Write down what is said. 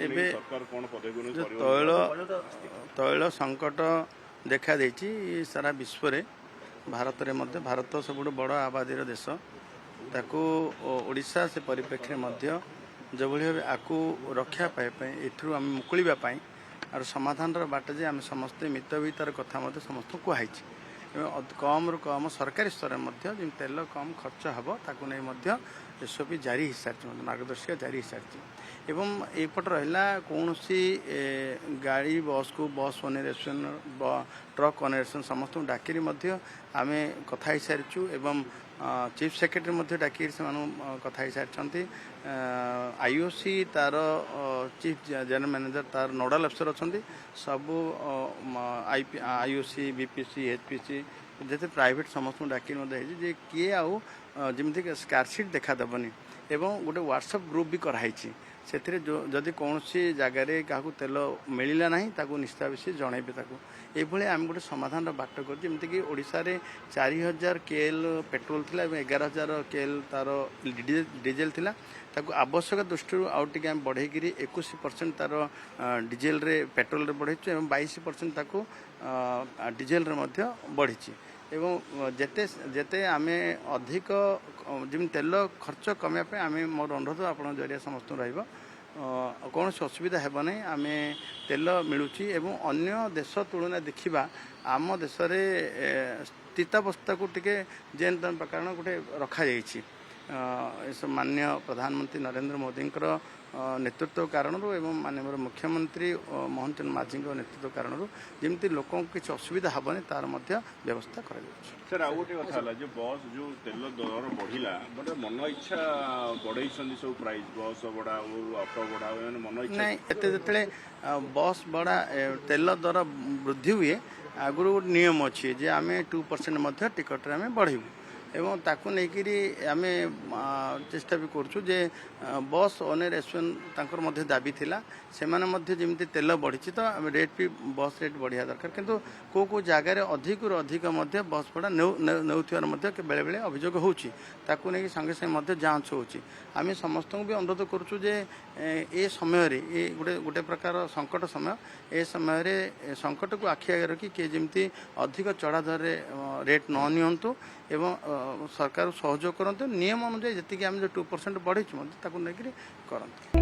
ଏବେ ତୈଳ ସଂକଟ ଦେଖା ଦେଇଛି ସାରା ବିଶ୍ୱରେ। ଭାରତରେ ମଧ୍ୟ ଭାରତ ସବୁଠୁ ବଡ଼ ଆବାଦୀର ଦେଶ, ତାକୁ ଓଡ଼ିଶା ସେ ପରିପ୍ରେକ୍ଷୀରେ ମଧ୍ୟ ଯେଭଳି ଭାବେ ଆକୁ ରକ୍ଷା ପାଇବା ପାଇଁ ଏଥିରୁ ଆମେ ମୁକୁଳିବା ପାଇଁ ଆର ସମାଧାନର ବାଟ ଯେ ଆମେ ସମସ୍ତେ ମିତ ଭିତର କଥା ମଧ୍ୟ ସମସ୍ତଙ୍କୁ କୁହାଯାଇଛି। ଏବଂ କମ୍ରୁ କମ୍ ସରକାରୀ ସ୍ତରରେ ମଧ୍ୟ ଯେମିତି ତେଲ କମ୍ ଖର୍ଚ୍ଚ ହେବ ତାକୁ ନେଇ ମଧ୍ୟ ଏସ୍ଓପି ଜାରି ହୋଇସାରିଛି, ମାର୍ଗଦର୍ଶିକା ଜାରି ହୋଇସାରିଛି। ଏବଂ ଏପଟେ ରହିଲା କୌଣସି ଗାଡ଼ି ବସ୍କୁ ବସ୍ ଅନରେସନ୍ ଟ୍ରକ୍ ଅନରେସନ୍ ସମସ୍ତଙ୍କୁ ଡାକିରି ମଧ୍ୟ ଆମେ କଥା ହେଇସାରିଛୁ ଏବଂ ଚିଫ୍ ସେକ୍ରେଟାରୀ ମଧ୍ୟ ଡାକିରି ସେମାନଙ୍କୁ କଥା ହେଇସାରିଛନ୍ତି। ଆଇଓସି ତାର ଚିଫ୍ ଜେନେରାଲ ମ୍ୟାନେଜର ତାର ନୋଡାଲ ଅଫିସର ଅଛନ୍ତି। ସବୁ ଆଇଓସି ବିପିସି ଏଚପିସି ଯେତେ ପ୍ରାଇଭେଟ୍ ସମସ୍ତଙ୍କୁ ଡାକି ମଧ୍ୟ ହେଇଛି ଯେ କିଏ ଆଉ ଯେମିତି ସ୍କାରସିଟ୍ ଦେଖାଦେବନି। ଏବଂ ଗୋଟେ ହ୍ୱାଟ୍ସଆପ୍ ଗ୍ରୁପ୍ ବି କରାହେଇଛି, ସେଥିରେ ଯଦି କୌଣସି ଜାଗାରେ କାହାକୁ ତେଲ ମିଳିଲା ନାହିଁ ତାକୁ ନିଶ୍ଚିତ ସେ ଜଣାଇବେ ତାକୁ। ଏଇଭଳି ଆମେ ଗୋଟେ ସମାଧାନର ବାଟ କରୁଛୁ। ଯେମିତିକି ଓଡ଼ିଶାରେ 4000 KL ପେଟ୍ରୋଲ ଥିଲା ଏବଂ 11000 KL ତାର ଡିଜେଲ ଥିଲା। ତାକୁ ଆବଶ୍ୟକ ଦୃଷ୍ଟିରୁ ଆଉ ଟିକେ ଆମେ ବଢ଼େଇକିରି 21% ତାର ଡିଜେଲରେ ପେଟ୍ରୋଲରେ ବଢ଼େଇଛୁ ଏବଂ 22% ତାକୁ ଡିଜେଲରେ ମଧ୍ୟ ବଢ଼ିଛି। ଏବଂ ଯେତେ ଆମେ ଅଧିକ ଯେମିତି ତେଲ ଖର୍ଚ୍ଚ କମାଇବା ପାଇଁ ଆମେ ମୋର ଅନୁରୋଧ ଆପଣଙ୍କ ଜରିଆ ସମସ୍ତଙ୍କୁ ରହିବ, କୌଣସି ଅସୁବିଧା ହେବ ନାହିଁ। ଆମେ ତେଲ ମିଳୁଛି ଏବଂ ଅନ୍ୟ ଦେଶ ତୁଳନାରେ ଦେଖିବା ଆମ ଦେଶରେ ସ୍ଥିତାବସ୍ଥାକୁ ଟିକେ ଯେନ୍ କାରଣ ଗୋଟେ ରଖାଯାଇଛି ଏସବୁ ମାନ୍ୟ ପ୍ରଧାନମନ୍ତ୍ରୀ ନରେନ୍ଦ୍ର ମୋଦିଙ୍କର ନେତୃତ୍ୱ କାରଣରୁ ଏବଂ ମାନ୍ୟବର ମୁଖ୍ୟମନ୍ତ୍ରୀ ମୋହନ ଚରଣ ମାଝୀଙ୍କ ନେତୃତ୍ୱ କାରଣରୁ ଯେମିତି ଲୋକଙ୍କୁ କିଛି ଅସୁବିଧା ହେବନି ତାର ମଧ୍ୟ ବ୍ୟବସ୍ଥା କରାଯାଉଛି। ସାର୍ ଆଉ ଗୋଟେ କଥା ହେଲା ଯେ ବସ୍ ଯେଉଁ ତେଲ ଦର ବଢ଼ିଲା ଗୋଟେ ମନ ଇଚ୍ଛା ବଢ଼େଇଛନ୍ତି ସବୁ ପ୍ରାଇସ୍, ବସ୍ ଭଡ଼ା ଆଉ ଅଟୋ ଭଡ଼ା ମାନେ ମନ ଇଚ୍ଛା ନାଇଁ। ଏତେ ଯେତେବେଳେ ବସ୍ ଭଡ଼ା ତେଲ ଦର ବୃଦ୍ଧି ହୁଏ ଆଗରୁ ଗୋଟେ ନିୟମ ଅଛି ଯେ ଆମେ 2% ମଧ୍ୟ ଟିକଟରେ ଆମେ ବଢ଼େଇବୁ ଏବଂ ତାକୁ ନେଇକିରି ଆମେ ଚେଷ୍ଟା ବି କରୁଛୁ ଯେ ବସ୍ ଓନର ଆସୋସିଏସନ୍ ତାଙ୍କର ମଧ୍ୟ ଦାବି ଥିଲା ସେମାନେ ମଧ୍ୟ ଯେମିତି ତେଲ ବଢ଼ିଛି ତ ରେଟ୍ ବି ବସ୍ ରେଟ୍ ବଢ଼ିବା ଦରକାର। କିନ୍ତୁ କେଉଁ ଜାଗାରେ ଅଧିକରୁ ଅଧିକ ମଧ୍ୟ ବସ୍ ଭଡ଼ା ନେଉଥିବାର ମଧ୍ୟ ବେଳେବେଳେ ଅଭିଯୋଗ ହେଉଛି, ତାକୁ ନେଇକି ସାଙ୍ଗେ ସାଙ୍ଗେ ମଧ୍ୟ ଯାଞ୍ଚ ହେଉଛି। ଆମେ ସମସ୍ତଙ୍କୁ ବି ଅନୁରୋଧ କରୁଛୁ ଯେ ଏ ସମୟରେ ଏ ଗୋଟେ ପ୍ରକାର ସଙ୍କଟ ସମୟ, ଏ ସମୟରେ ସଙ୍କଟକୁ ଆଖି ଆଗରେ ରଖି କିଏ ଯେମିତି ଅଧିକ ଚଢ଼ା ଦରରେ ରେଟ୍ ନ ନିଅନ୍ତୁ ଏବଂ ସରକାର ସହଯୋଗ କରନ୍ତୁ। ନିୟମ ଅନୁଯାୟୀ ଯେତିକି ଆମେ ଯେଉଁ 2% ବଢ଼େଇଛୁ ମଧ୍ୟ ତାକୁ ନେଇକରି କରନ୍ତୁ।